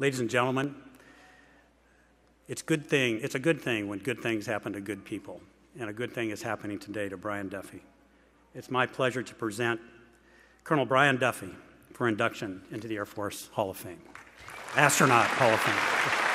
Ladies and gentlemen, it's a good thing when good things happen to good people, and a good thing is happening today to Brian Duffy. It's my pleasure to present Colonel Brian Duffy for induction into the Air Force Hall of Fame, Astronaut Hall of Fame.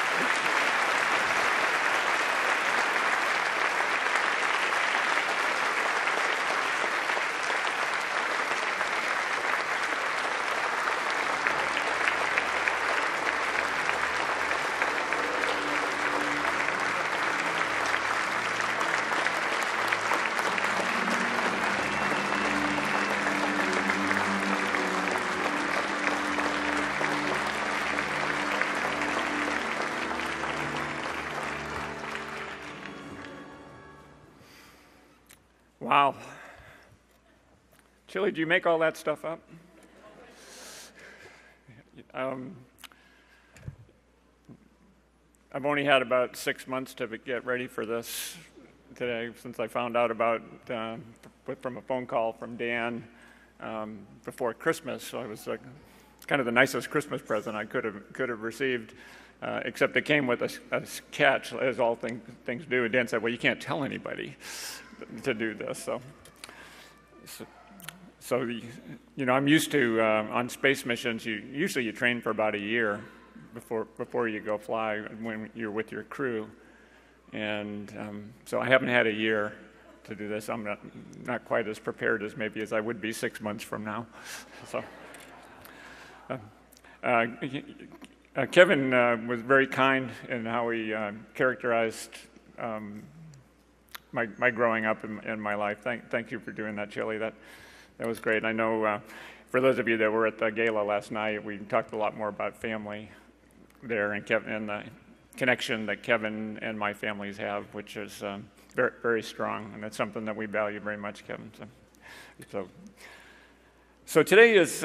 Wow. Chili, do you make all that stuff up? I've only had about 6 months to get ready for this today, since I found out about from a phone call from Dan before Christmas. So I was like, it's kind of the nicest Christmas present I could have received, except it came with a catch, as all things do. And Dan said, "Well, you can't tell anybody to do this." So you know, I'm used to on space missions. Usually you train for about a year before you go fly when you're with your crew, and so I haven't had a year to do this. I'm not quite as prepared as maybe as I would be 6 months from now. So Kevin was very kind in how he characterized my growing up in my life. Thank you for doing that, Chili. That was great. I know for those of you that were at the gala last night, we talked a lot more about family there and the connection that Kevin and my families have, which is very, very strong, and it's something that we value very much, Kevin. So today is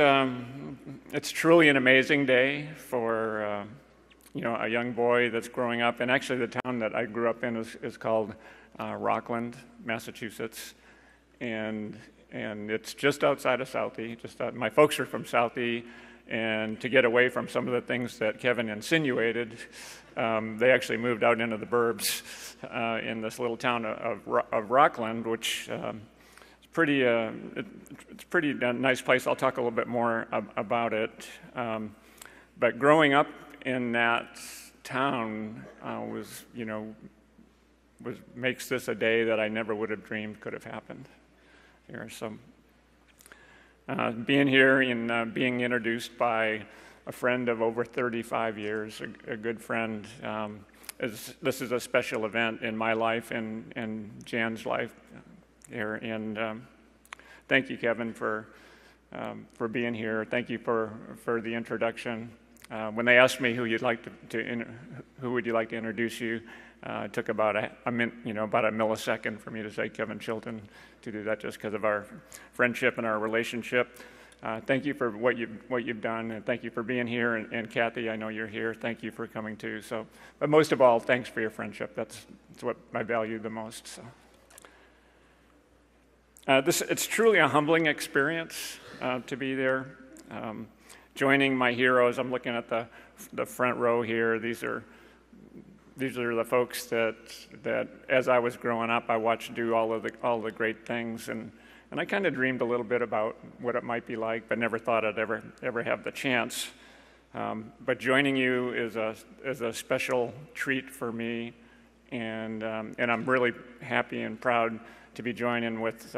it's truly an amazing day for you know, a young boy that's growing up, and actually the town that I grew up in is called Rockland, Massachusetts, and it's just outside of Southie. My folks are from Southie, and to get away from some of the things that Kevin insinuated, they actually moved out into the burbs in this little town of Rockland, which is pretty. It's a pretty nice place. I'll talk a little bit more about it. But growing up in that town makes this a day that I never would have dreamed could have happened here. So being here and being introduced by a friend of over 35 years, a good friend, this is a special event in my life and Jan's life here. And thank you, Kevin, for being here. Thank you for the introduction. When they asked me who would you like to introduce you, it took about a millisecond for me to say Kevin Chilton, to do that, just because of our friendship and our relationship. Thank you for what you've done, and thank you for being here. And Kathy, I know you're here. Thank you for coming too. So, but most of all, thanks for your friendship. That's what I value the most. So, it's truly a humbling experience to be there. Joining my heroes, I'm looking at the front row here. These are the folks that as I was growing up, I watched do all the great things, and I kind of dreamed a little bit about what it might be like, but never thought I'd ever have the chance. But joining you is a special treat for me, and I'm really happy and proud to be joining with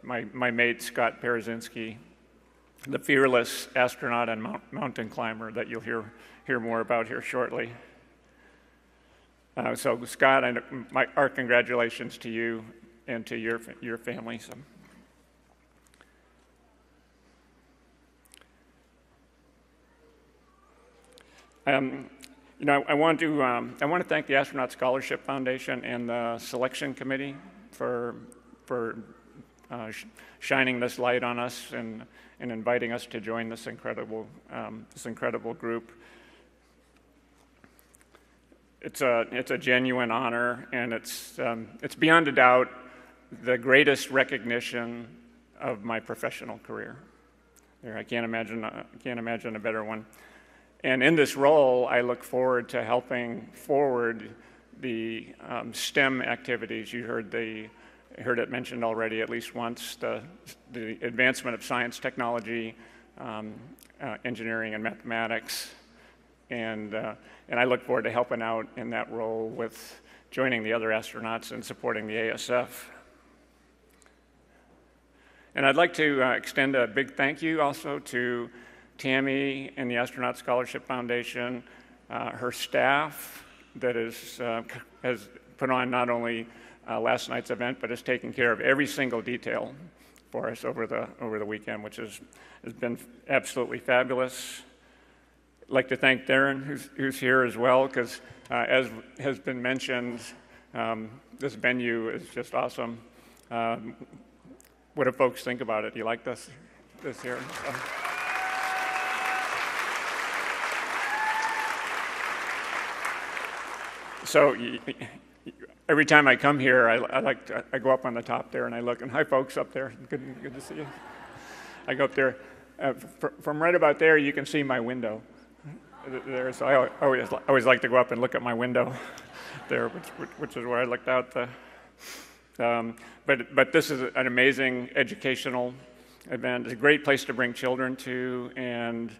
my mate Scott Parazynski, the fearless astronaut and mountain climber that you'll hear more about here shortly. So Scott, our congratulations to you and to your family. So. I want to thank the Astronaut Scholarship Foundation and the selection committee for shining this light on us and inviting us to join this incredible group. It's a genuine honor, and it's beyond a doubt the greatest recognition of my professional career. I can't imagine a better one. And in this role, I look forward to helping forward the STEM activities. You heard it mentioned already at least once, the advancement of science, technology, engineering, and mathematics. And I look forward to helping out in that role with joining the other astronauts and supporting the ASF. And I'd like to extend a big thank you also to Tammy and the Astronaut Scholarship Foundation, her staff that has put on not only last night's event, but has taken care of every single detail for us over the weekend, which has been absolutely fabulous. I'd like to thank Darren, who's here as well, because as has been mentioned, this venue is just awesome. What do folks think about it? Do you like this here? So every time I come here, I go up on the top there and I look, and hi folks up there, good to see you. I go up there, from right about there you can see my window there, so I always like to go up and look at my window there, which is where I looked out. But this is an amazing educational event. It's a great place to bring children to, and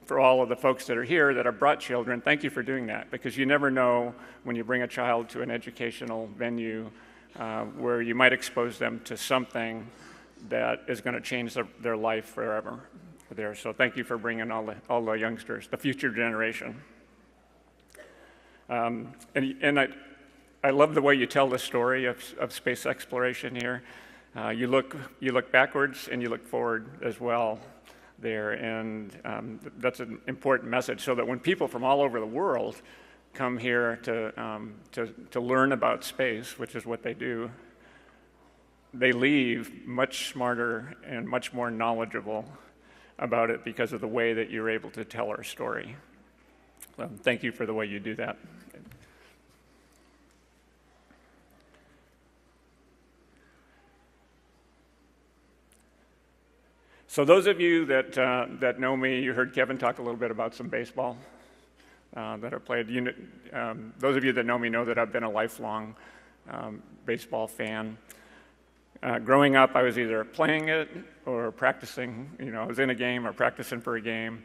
for all of the folks that are here that have brought children, thank you for doing that, because you never know when you bring a child to an educational venue where you might expose them to something that is going to change their life forever there. So thank you for bringing all the youngsters, the future generation. And I love the way you tell the story of space exploration here. You look backwards and you look forward as well there, and that's an important message, so that when people from all over the world come here to learn about space, which is what they do, they leave much smarter and much more knowledgeable about it because of the way that you're able to tell our story. So thank you for the way you do that. So those of you that know me, you heard Kevin talk a little bit about some baseball that I played. Those of you that know me know that I've been a lifelong baseball fan. Growing up, I was either playing it or practicing. I was in a game or practicing for a game,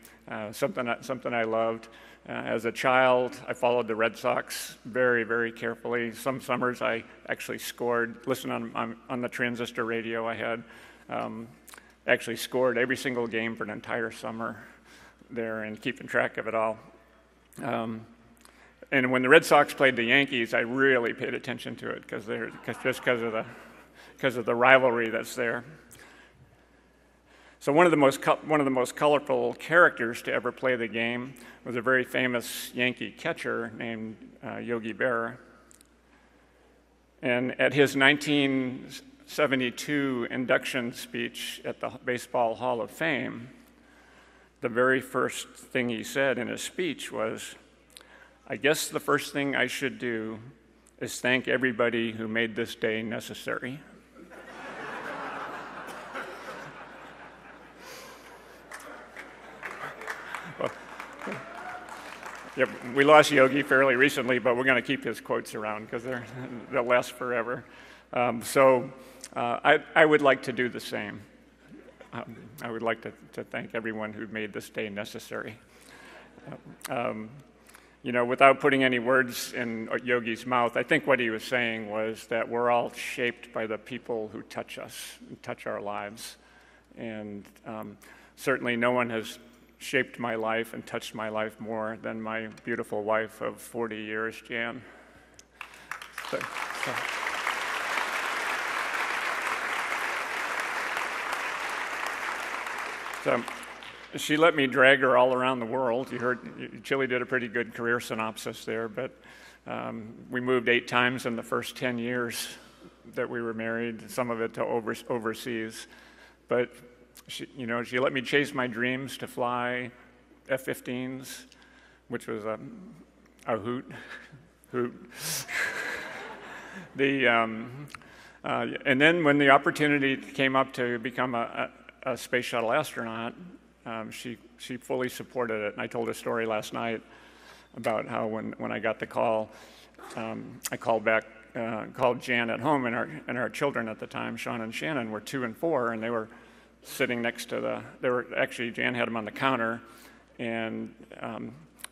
something I loved. As a child, I followed the Red Sox very, very carefully. Some summers I actually scored, listened on the transistor radio I had. Actually scored every single game for an entire summer there and keeping track of it all. And when the Red Sox played the Yankees, I really paid attention to it because of the rivalry that's there. So one of the most colorful characters to ever play the game was a very famous Yankee catcher named Yogi Berra. And at his 1972 induction speech at the Baseball Hall of Fame, the very first thing he said in his speech was, "I guess the first thing I should do is thank everybody who made this day necessary." Well, yep, we lost Yogi fairly recently, but we're going to keep his quotes around because they'll last forever. I would like to do the same. I would like to thank everyone who made this day necessary. Without putting any words in Yogi's mouth, I think what he was saying was that we're all shaped by the people who touch us, and touch our lives. And certainly no one has shaped my life and touched my life more than my beautiful wife of 40 years, Jan. So she let me drag her all around the world. You heard Chili did a pretty good career synopsis there, but we moved 8 times in the first 10 years that we were married, some of it to overseas. But she let me chase my dreams to fly F-15s, which was a hoot. And then when the opportunity came up to become a space shuttle astronaut, she fully supported it. And I told a story last night about how when I got the call, I called Jan at home, and our children at the time, Sean and Shannon, were 2 and 4, and they were sitting next to Jan had them on the counter, and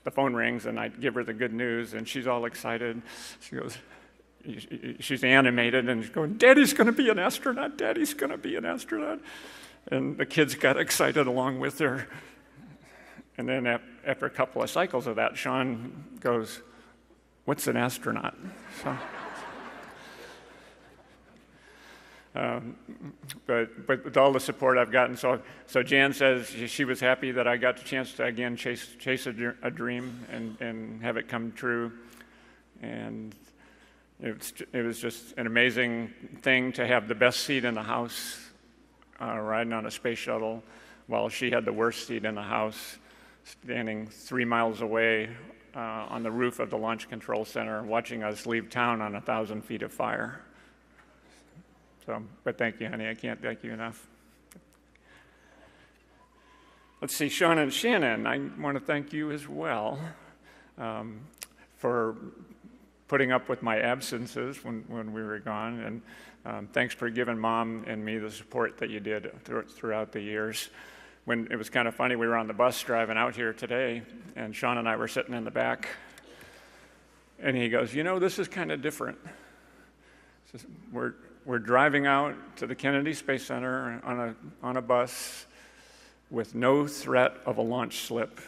the phone rings, and I give her the good news, and she's all excited. She goes, she's animated, and she's going, "Daddy's going to be an astronaut, Daddy's going to be an astronaut." And the kids got excited along with her. And then after a couple of cycles of that, Sean goes, "What's an astronaut?" So, but with all the support I've gotten, so Jan says she was happy that I got the chance to again chase a dream and have it come true, and it was just an amazing thing to have the best seat in the house riding on a space shuttle, while she had the worst seat in the house, standing 3 miles away on the roof of the Launch Control Center, watching us leave town on 1,000 feet of fire. So, but thank you, honey. I can't thank you enough. Let's see, Sean and Shannon, I want to thank you as well for putting up with my absences when we were gone, and thanks for giving Mom and me the support that you did throughout the years. When it was kind of funny, we were on the bus driving out here today, and Sean and I were sitting in the back, and he goes, "You know, this is kind of different. We're driving out to the Kennedy Space Center on a bus with no threat of a launch slip."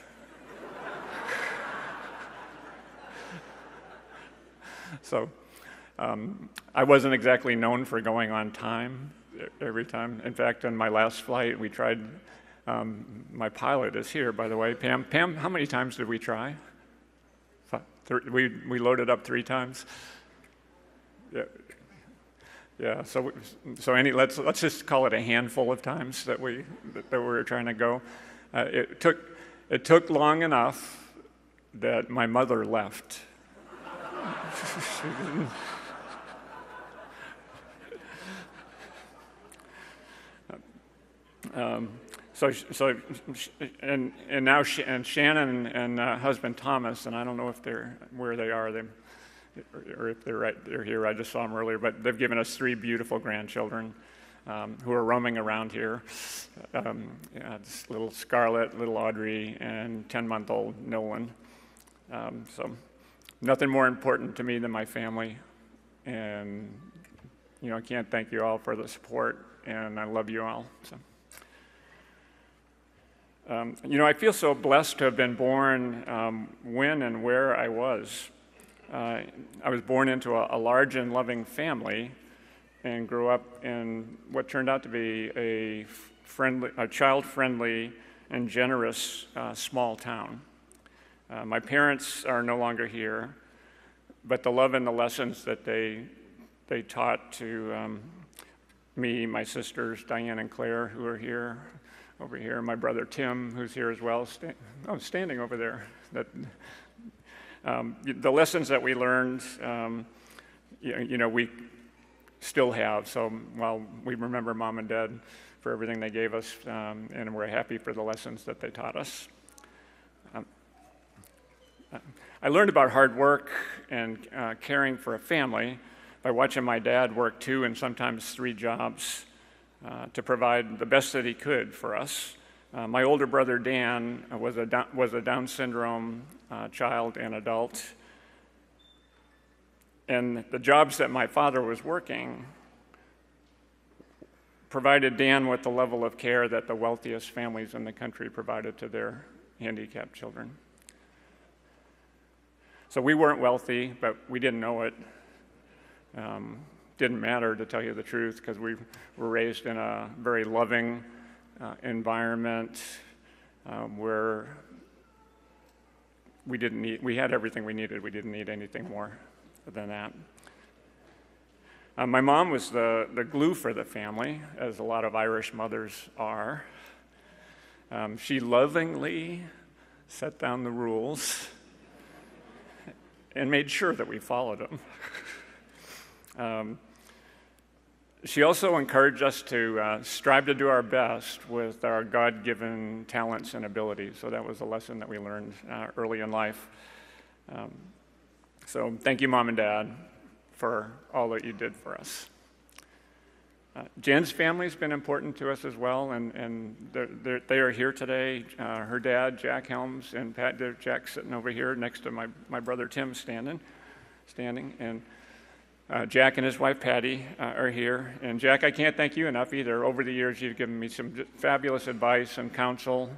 So I wasn't exactly known for going on time every time. In fact, on my last flight, we tried, my pilot is here, by the way. Pam, how many times did we try? We loaded up 3 times. Yeah. So let's just call it a handful of times that we were trying to go. It took long enough that my mother left. And now Shannon and husband Thomas, and I don't know if where they are, or if they're here. I just saw them earlier, but they've given us 3 beautiful grandchildren who are roaming around here. It's little Scarlett, little Audrey, and 10-month-old Nolan. So nothing more important to me than my family, and I can't thank you all for the support, and I love you all. So. I feel so blessed to have been born when and where I was. I was born into a large and loving family and grew up in what turned out to be a child-friendly and generous small town. My parents are no longer here, but the love and the lessons that they taught to me, my sisters, Diane and Claire, who are here, over here, my brother Tim, who's here as well, standing over there. The lessons that we learned, we still have. So while we remember Mom and Dad for everything they gave us, and we're happy for the lessons that they taught us. I learned about hard work and caring for a family by watching my dad work 2 and sometimes 3 jobs to provide the best that he could for us. My older brother Dan was a Down syndrome child and adult, and the jobs that my father was working provided Dan with the level of care that the wealthiest families in the country provided to their handicapped children. So we weren't wealthy, but we didn't know it. Didn't matter, to tell you the truth, because we were raised in a very loving environment where we had everything we needed. We didn't need anything more than that. My mom was the glue for the family, as a lot of Irish mothers are. She lovingly set down the rules and made sure that we followed them. She also encouraged us to strive to do our best with our God-given talents and abilities. So that was a lesson that we learned early in life. So thank you, Mom and Dad, for all that you did for us. Jen's family's been important to us as well, and they are here today. Her dad, Jack Helms, and Jack's sitting over here next to my brother Tim standing, and Jack and his wife Patty are here. And Jack, I can't thank you enough either. Over the years, you've given me some fabulous advice and counsel.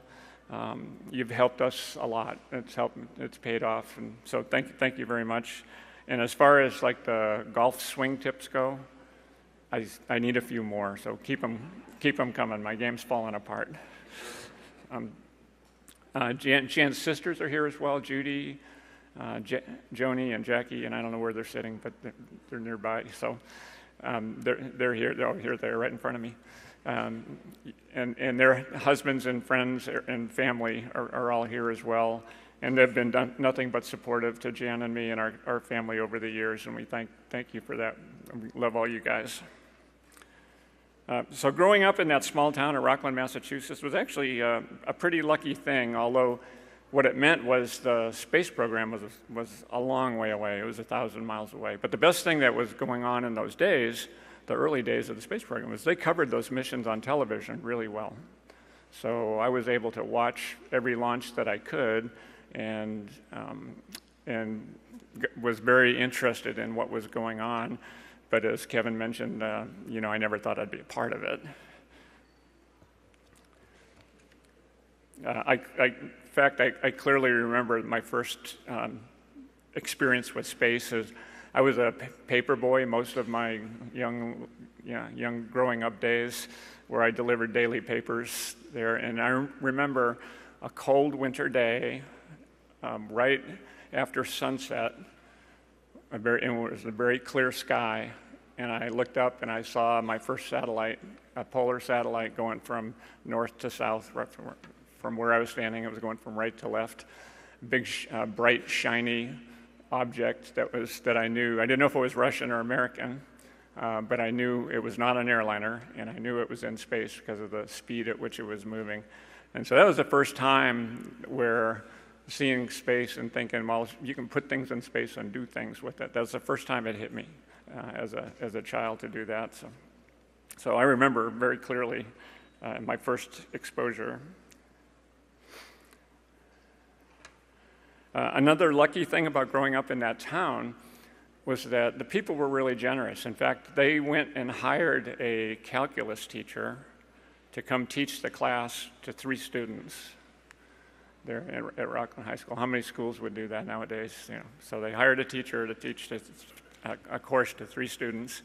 You've helped us a lot. It's paid off, and so thank you very much. And as far as like the golf swing tips go, I need a few more. So keep them coming. My game's falling apart. Jan's sisters are here as well. Judy, Joni and Jackie, and I don't know where they're sitting, but they're nearby. So they're here. They're here. They're right in front of me, and their husbands and friends and family are all here as well. And they've been nothing but supportive to Jan and me and our family over the years, and we thank you for that. We love all you guys. So growing up in that small town of Rockland, Massachusetts was actually a pretty lucky thing, although what it meant was the space program was a long way away. It was 1,000 miles away. But the best thing that was going on in those days, the early days of the space program, was they covered those missions on television really well. So I was able to watch every launch that I could and was very interested in what was going on. But as Kevin mentioned, I never thought I'd be a part of it. In fact, I clearly remember my first experience with space. As I was a paper boy most of my young growing up days, where I delivered daily papers there. And I remember a cold winter day, right after sunset. It was a very clear sky, and I looked up and I saw my first satellite, a polar satellite, going from north to south, right from where I was standing. It was going from right to left. Big, bright, shiny object that I knew. I didn't know if it was Russian or American, but I knew it was not an airliner, and I knew it was in space because of the speed at which it was moving. And so that was the first time where seeing space and thinking, well, you can put things in space and do things with it. That was the first time it hit me as a child to do that. So I remember very clearly my first exposure. Another lucky thing about growing up in that town was that the people were really generous. In fact, they went and hired a calculus teacher to come teach the class to 3 students there at Rockland High School. How many schools would do that nowadays? So they hired a teacher to teach a course to 3 students,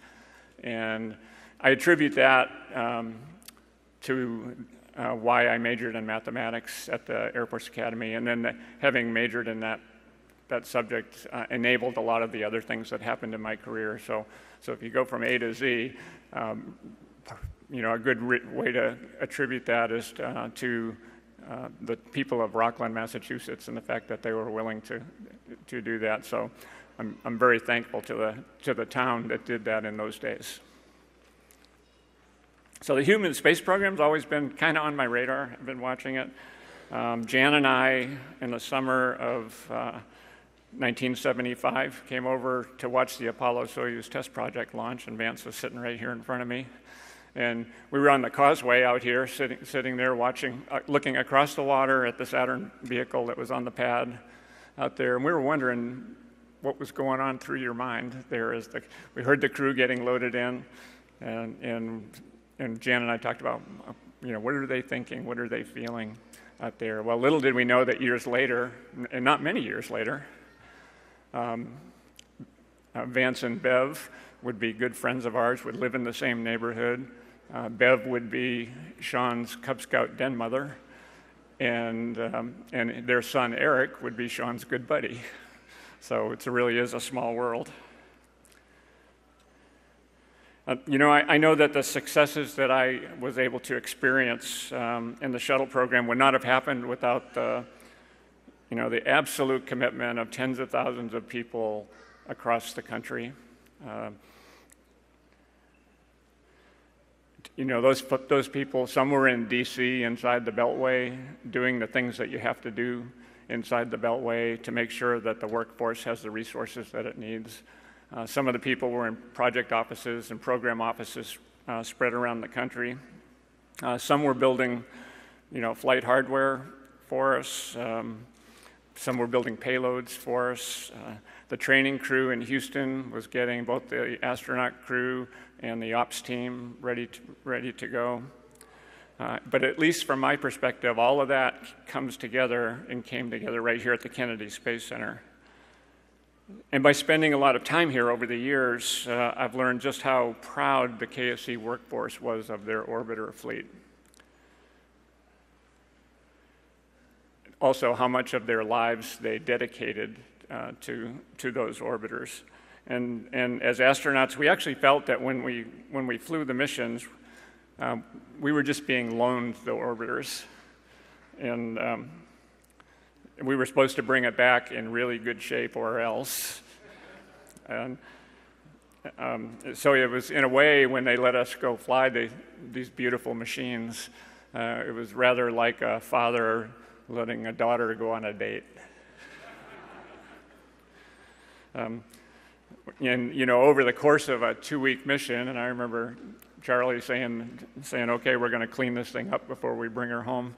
and I attribute that to why I majored in mathematics at the Air Force Academy, and then having majored in that subject enabled a lot of the other things that happened in my career. So if you go from A to Z, a good way to attribute that is to the people of Rockland, Massachusetts, and the fact that they were willing to do that. So I'm very thankful to the town that did that in those days. So the human space program's always been kind of on my radar. I've been watching it. Jan and I, in the summer of 1975, came over to watch the Apollo-Soyuz test project launch, and Vance was sitting right here in front of me. And we were on the causeway out here, sitting there watching, looking across the water at the Saturn vehicle that was on the pad out there. And we were wondering what was going on through your mind there as we heard the crew getting loaded in, and Jan and I talked about, what are they thinking? What are they feeling out there? Well, little did we know that years later, and not many years later, Vance and Bev would be good friends of ours, would live in the same neighborhood. Bev would be Sean's Cub Scout den mother, and their son Eric would be Sean's good buddy. So it really is a small world. I know that the successes that I was able to experience in the shuttle program would not have happened without the absolute commitment of tens of thousands of people across the country. You know, those people, some were in DC inside the Beltway doing the things that you have to do inside the Beltway to make sure that the workforce has the resources that it needs. Some of the people were in project offices and program offices spread around the country. Some were building, you know, flight hardware for us. Some were building payloads for us. The training crew in Houston was getting both the astronaut crew and the ops team ready to go. But at least from my perspective, all of that comes together and came together right here at the Kennedy Space Center. And by spending a lot of time here over the years, I've learned just how proud the KSC workforce was of their orbiter fleet. Also, how much of their lives they dedicated to those orbiters. And as astronauts, we actually felt that when we flew the missions, we were just being loaned the orbiters. And we were supposed to bring it back in really good shape or else. And so it was, in a way, when they let us go fly these beautiful machines, it was rather like a father letting a daughter go on a date. And, you know, over the course of a 2-week mission, and I remember Charlie saying, okay, we're going to clean this thing up before we bring her home.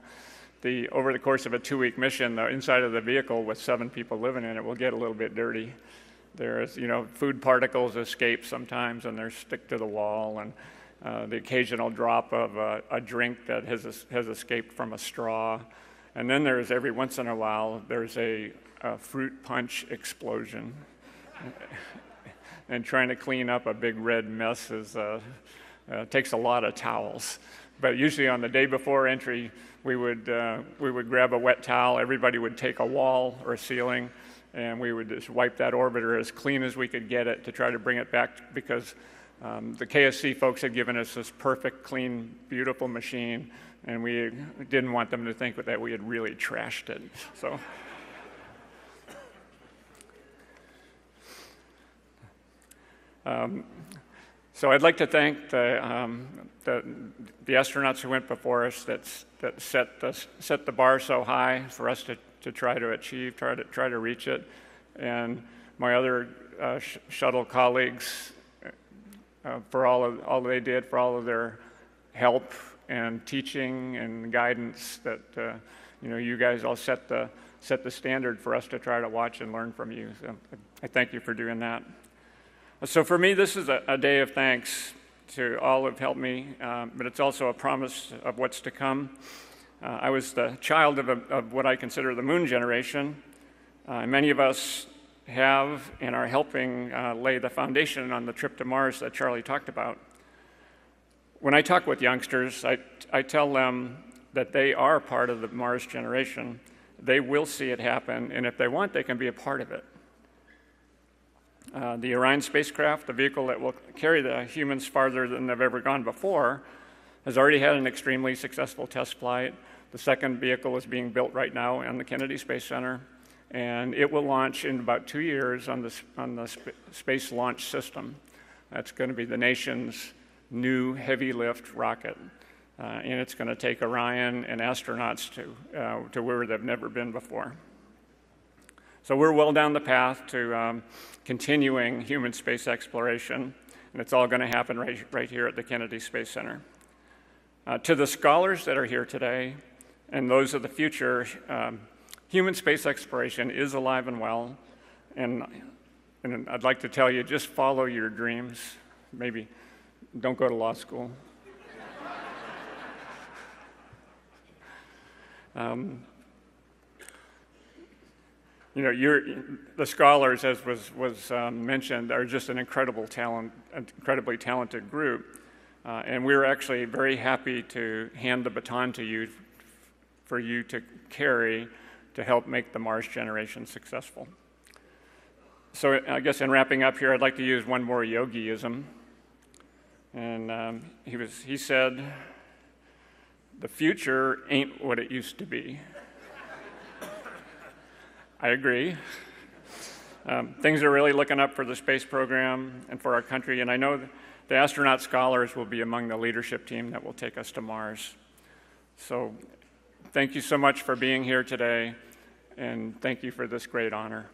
Over the course of a 2-week mission, the inside of the vehicle with 7 people living in it will get a little bit dirty. There's, you know, food particles escape sometimes, and they stick to the wall, and the occasional drop of a drink that has escaped from a straw. And then there's, every once in a while, there's a fruit punch explosion. And trying to clean up a big red mess takes a lot of towels. But usually on the day before entry, we would grab a wet towel. Everybody would take a wall or a ceiling, and we would just wipe that orbiter as clean as we could get it to try to bring it back, because the KSC folks had given us this perfect, clean, beautiful machine, and we didn't want them to think that we had really trashed it. So I'd like to thank the astronauts who went before us that set the bar so high for us to try to achieve, try to reach it, and my other shuttle colleagues for all they did, for all of their help and teaching and guidance. That you know, you guys all set the standard for us to try to watch and learn from you. So I thank you for doing that. So for me, this is a day of thanks to all who've helped me, but it's also a promise of what's to come. I was the child of what I consider the moon generation. Many of us have and are helping lay the foundation on the trip to Mars that Charlie talked about. When I talk with youngsters, I tell them that they are part of the Mars generation. They will see it happen, and if they want, they can be a part of it. The Orion spacecraft, the vehicle that will carry the humans farther than they've ever gone before, has already had an extremely successful test flight. The second vehicle is being built right now in the Kennedy Space Center, and it will launch in about 2 years on the Space Launch System. That's going to be the nation's new heavy lift rocket, and it's going to take Orion and astronauts to where they've never been before. So we're well down the path to continuing human space exploration, and it's all going to happen right here at the Kennedy Space Center. To the scholars that are here today, and those of the future, human space exploration is alive and well, and I'd like to tell you, just follow your dreams. Maybe don't go to law school. You know, the scholars, as was mentioned, are just an incredibly talented group, and we're actually very happy to hand the baton to you for you to carry to help make the Mars generation successful. So I guess in wrapping up here, I'd like to use one more yogiism, and he said, "The future ain't what it used to be." I agree. Things are really looking up for the space program and for our country, and I know the astronaut scholars will be among the leadership team that will take us to Mars. So thank you so much for being here today, and thank you for this great honor.